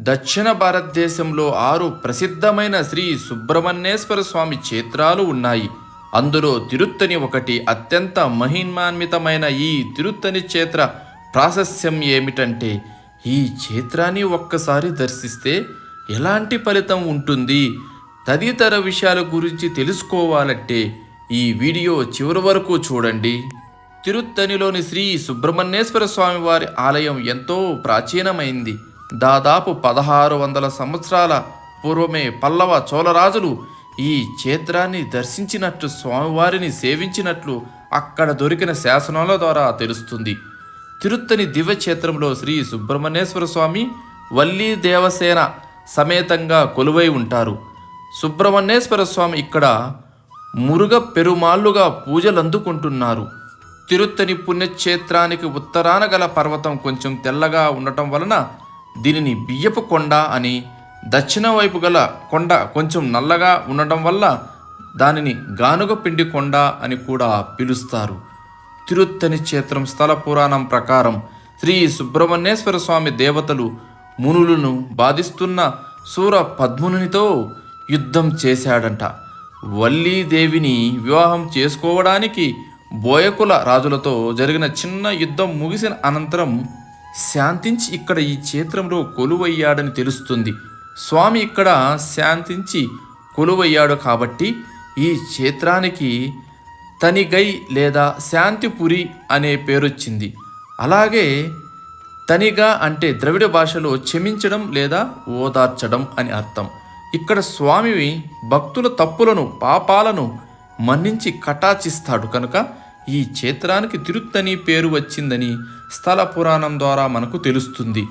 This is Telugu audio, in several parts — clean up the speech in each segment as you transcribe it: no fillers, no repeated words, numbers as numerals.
దక్షిణ భారతదేశంలో 6 ప్రసిద్ధమైన శ్రీ సుబ్రహ్మణ్యేశ్వర స్వామి క్షేత్రాలు ఉన్నాయి. అందులో తిరుత్తని ఒకటి. అత్యంత మహిమాన్వితమైన ఈ తిరుత్తని క్షేత్ర ప్రాశస్త్యం ఏమిటంటే, ఈ క్షేత్రాన్ని ఒక్కసారి దర్శిస్తే ఎలాంటి ఫలితం ఉంటుంది, తదితర విషయాల గురించి తెలుసుకోవాలంటే ఈ వీడియో చివరి వరకు చూడండి. తిరుత్తనిలోని శ్రీ సుబ్రహ్మణ్యేశ్వర స్వామి వారి ఆలయం ఎంతో ప్రాచీనమైంది. దాదాపు 1600 సంవత్సరాల పూర్వమే పల్లవ చోళరాజులు ఈ క్షేత్రాన్ని దర్శించినట్లు, స్వామివారిని సేవించినట్లు అక్కడ దొరికిన శాసనాల ద్వారా తెలుస్తుంది. తిరుత్తని దివ్యక్షేత్రంలో శ్రీ సుబ్రహ్మణ్యేశ్వర స్వామి వల్లీ దేవసేన సమేతంగా కొలువై ఉంటారు. సుబ్రహ్మణ్యేశ్వర స్వామి ఇక్కడ మురుగ పెరుమాళ్లుగా పూజలు అందుకుంటున్నారు. తిరుత్తని పుణ్యక్షేత్రానికి ఉత్తరాన గల పర్వతం కొంచెం తెల్లగా ఉండటం వలన దీనిని బియ్యపు కొండ అని, దక్షిణ వైపు గల కొండ కొంచెం నల్లగా ఉండటం వల్ల దానిని గానుగ పిండి కొండ అని కూడా పిలుస్తారు. తిరుత్తని క్షేత్రం స్థల పురాణం ప్రకారం శ్రీ సుబ్రహ్మణ్యేశ్వర స్వామి దేవతలు మునులను బాధిస్తున్న సూర పద్మునితో యుద్ధం చేశాడంట. వల్లీదేవిని వివాహం చేసుకోవడానికి బోయకుల రాజులతో జరిగిన చిన్న యుద్ధం ముగిసిన అనంతరం శాంతించి ఇక్కడ ఈ క్షేత్రంలో కొలువయ్యాడని తెలుస్తుంది. స్వామి ఇక్కడ శాంతించి కొలువయ్యాడు కాబట్టి ఈ క్షేత్రానికి తనిగై లేదా శాంతిపురి అనే పేరొచ్చింది. అలాగే తనిగా అంటే ద్రవిడ భాషలో క్షమించడం లేదా ఓదార్చడం అని అర్థం. ఇక్కడ స్వామి భక్తుల తప్పులను, పాపాలను మన్నించి కటాచిస్తాడు కనుక ఈ క్షేత్రానికి తిరుత్తని పేరు వచ్చిందని స్థల పురాణం ద్వారా మనకు తెలుస్తుంది.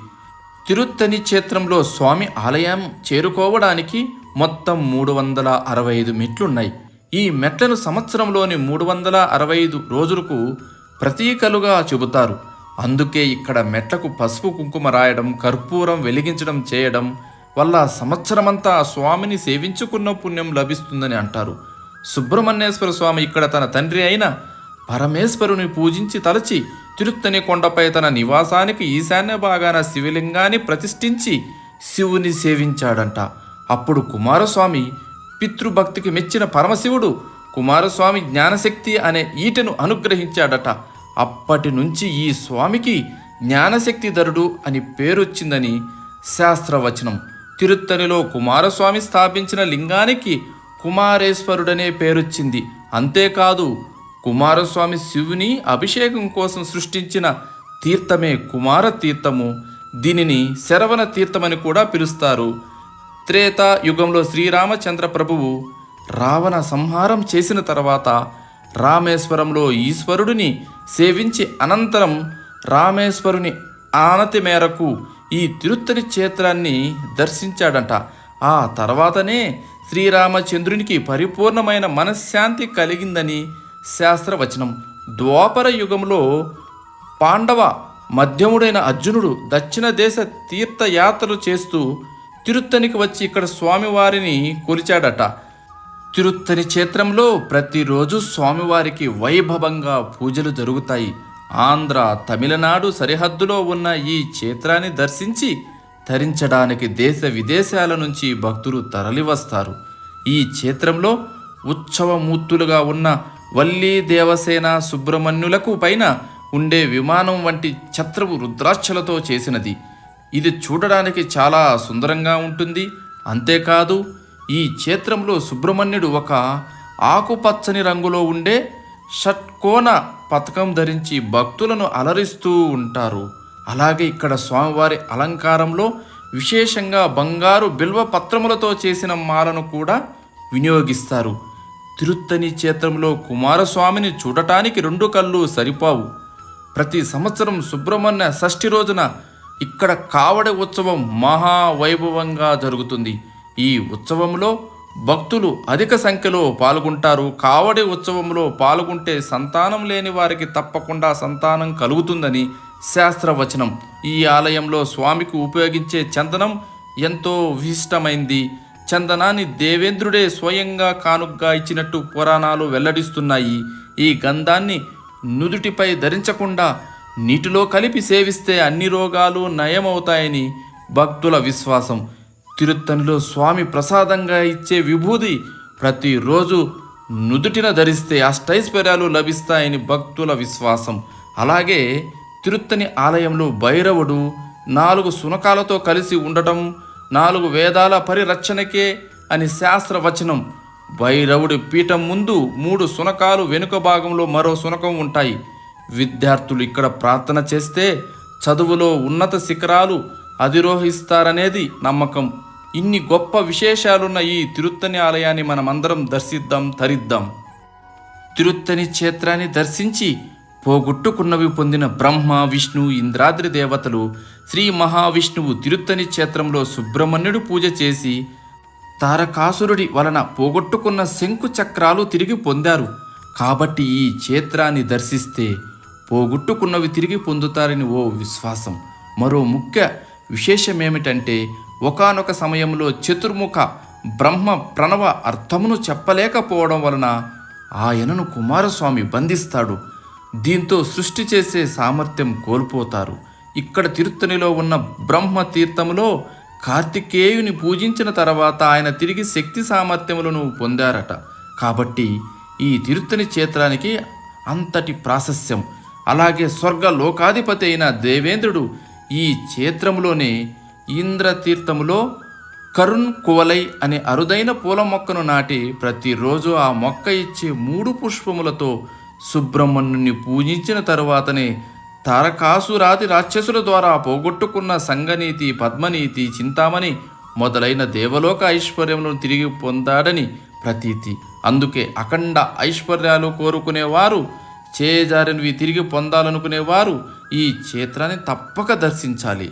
తిరుత్తని క్షేత్రంలో స్వామి ఆలయం చేరుకోవడానికి మొత్తం 365 మెట్లున్నాయి. ఈ మెట్లను సంవత్సరంలోని 365 రోజులకు ప్రతీకలుగా చెబుతారు. అందుకే ఇక్కడ మెట్లకు పసుపు కుంకుమ రాయడం, కర్పూరం వెలిగించడం చేయడం వల్ల సంవత్సరమంతా స్వామిని సేవించుకున్న పుణ్యం లభిస్తుందని అంటారు. సుబ్రహ్మణ్యేశ్వర స్వామి ఇక్కడ తన తండ్రి అయిన పరమేశ్వరుని పూజించి తలచి తిరుత్తని కొండపై తన నివాసానికి ఈశాన్య భాగాన శివలింగాన్ని ప్రతిష్ఠించి శివుని సేవించాడంట. అప్పుడు కుమారస్వామి పితృభక్తికి మెచ్చిన పరమశివుడు కుమారస్వామి జ్ఞానశక్తి అనే ఈటెను అనుగ్రహించాడట. అప్పటి నుంచి ఈ స్వామికి జ్ఞానశక్తిధరుడు అని పేరొచ్చిందని శాస్త్రవచనం. తిరుత్తనిలో కుమారస్వామి స్థాపించిన లింగానికి కుమారేశ్వరుడనే పేరొచ్చింది. అంతేకాదు, కుమారస్వామి శివుని అభిషేకం కోసం సృష్టించిన తీర్థమే కుమార తీర్థము. దీనిని శరవణ తీర్థమని కూడా పిలుస్తారు. త్రేతా యుగంలో శ్రీరామచంద్ర ప్రభువు రావణ సంహారం చేసిన తర్వాత రామేశ్వరంలో ఈశ్వరుడిని సేవించి అనంతరం రామేశ్వరుని ఆనతి మేరకు ఈ తిరుత్తని క్షేత్రాన్ని దర్శించాడంట. ఆ తర్వాతనే శ్రీరామచంద్రునికి పరిపూర్ణమైన మనశ్శాంతి కలిగిందని శాస్త్రవచనం. ద్వాపర యుగంలో పాండవ మధ్యముడైన అర్జునుడు దక్షిణ దేశ తీర్థయాత్రలు చేస్తూ తిరుత్తనికి వచ్చి ఇక్కడ స్వామివారిని కొలిచాడట. తిరుత్తని క్షేత్రంలో ప్రతిరోజు స్వామివారికి వైభవంగా పూజలు జరుగుతాయి. ఆంధ్ర, తమిళనాడు సరిహద్దులో ఉన్న ఈ క్షేత్రాన్ని దర్శించి తరించడానికి దేశ విదేశాల నుంచి భక్తులు తరలివస్తారు. ఈ క్షేత్రంలో ఉత్సవమూర్తులుగా ఉన్న వల్లీ దేవసేన సుబ్రహ్మణ్యులకు పైన ఉండే విమానం వంటి ఛత్రము రుద్రాక్షలతో చేసినది. ఇది చూడడానికి చాలా సుందరంగా ఉంటుంది. అంతేకాదు, ఈ క్షేత్రంలో సుబ్రహ్మణ్యుడు ఒక ఆకుపచ్చని రంగులో ఉండే షట్కోణ పతకం ధరించి భక్తులను అలరిస్తూ ఉంటారు. అలాగే ఇక్కడ స్వామివారి అలంకారంలో విశేషంగా బంగారు బిల్వ పత్రములతో చేసిన మాలను కూడా వినియోగిస్తారు. తిరుత్తని క్షేత్రంలో కుమారస్వామిని చూడటానికి 2 కళ్ళు సరిపోవు. ప్రతి సంవత్సరం సుబ్రహ్మణ్య షష్ఠి రోజున ఇక్కడ కావడి ఉత్సవం మహావైభవంగా జరుగుతుంది. ఈ ఉత్సవంలో భక్తులు అధిక సంఖ్యలో పాల్గొంటారు. కావడి ఉత్సవంలో పాల్గొంటే సంతానం లేని వారికి తప్పకుండా సంతానం కలుగుతుందని శాస్త్రవచనం. ఈ ఆలయంలో స్వామికి ఉపయోగించే చందనం ఎంతో విశిష్టమైంది. చందనాన్ని దేవేంద్రుడే స్వయంగా కానుగ్గా ఇచ్చినట్టు పురాణాలు వెల్లడిస్తున్నాయి. ఈ గంధాన్ని నుదుటిపై ధరించకుండా నీటిలో కలిపి సేవిస్తే అన్ని రోగాలు నయమవుతాయని భక్తుల విశ్వాసం. తిరుత్తణిలో స్వామి ప్రసాదంగా ఇచ్చే విభూది ప్రతిరోజు నుదుటిన ధరిస్తే అష్టైశ్వర్యాలు లభిస్తాయని భక్తుల విశ్వాసం. అలాగే తిరుత్తణి ఆలయంలో భైరవుడు 4 శునకాలతో కలిసి ఉండటం 4 వేదాల పరిరక్షణకే అని శాస్త్రవచనం. భైరవుడి పీఠం ముందు 3 శునకాలు, వెనుక భాగంలో మరో శునకం ఉంటాయి. విద్యార్థులు ఇక్కడ ప్రార్థన చేస్తే చదువులో ఉన్నత శిఖరాలు అధిరోహిస్తారనేది నమ్మకం. ఇన్ని గొప్ప విశేషాలున్న ఈ తిరుత్తణి ఆలయాన్ని మనమందరం దర్శిద్దాం, తరిద్దాం. తిరుత్తణి క్షేత్రాన్ని దర్శించి పోగొట్టుకున్నవి పొందిన బ్రహ్మ, విష్ణు, ఇంద్రాద్రి దేవతలు శ్రీ మహావిష్ణువు తిరుత్తణి క్షేత్రంలో సుబ్రహ్మణ్యుడు పూజ చేసి తారకాసురుడి వలన పోగొట్టుకున్న శంకు చక్రాలు తిరిగి పొందారు. కాబట్టి ఈ క్షేత్రాన్ని దర్శిస్తే పోగొట్టుకున్నవి తిరిగి పొందుతారని ఓ విశ్వాసం. మరో ముఖ్య విశేషమేమిటంటే ఒకానొక సమయంలో చతుర్ముఖ బ్రహ్మ ప్రణవ అర్థమును చెప్పలేకపోవడం వలన ఆయనను కుమారస్వామి బంధిస్తాడు. దీంతో సృష్టి చేసే సామర్థ్యం కోల్పోతారు. ఇక్కడ తిరుత్తణిలో ఉన్న బ్రహ్మ తీర్థములో కార్తికేయుని పూజించిన తర్వాత ఆయన తిరిగి శక్తి సామర్థ్యములను పొందారట. కాబట్టి ఈ తిరుత్తణి క్షేత్రానికి అంతటి ప్రాశస్త్యం. అలాగే స్వర్గ లోకాధిపతి అయిన దేవేంద్రుడు ఈ క్షేత్రంలోనే ఇంద్రతీర్థములో కరుణ్ కువలై అనే అరుదైన పూల మొక్కను నాటి ప్రతిరోజు ఆ మొక్క ఇచ్చే 3 పుష్పములతో సుబ్రహ్మణ్యుని పూజించిన తరువాతనే తారకాసురాది రాక్షసుల ద్వారా పోగొట్టుకున్న సంగనీతి, పద్మనీతి, చింతామణి మొదలైన దేవలోక ఐశ్వర్యములను తిరిగి పొందాడని ప్రతీతి. అందుకే అఖండ ఐశ్వర్యాలు కోరుకునేవారు, చేజారినవి తిరిగి పొందాలనుకునేవారు ఈ క్షేత్రాన్ని తప్పక దర్శించాలి.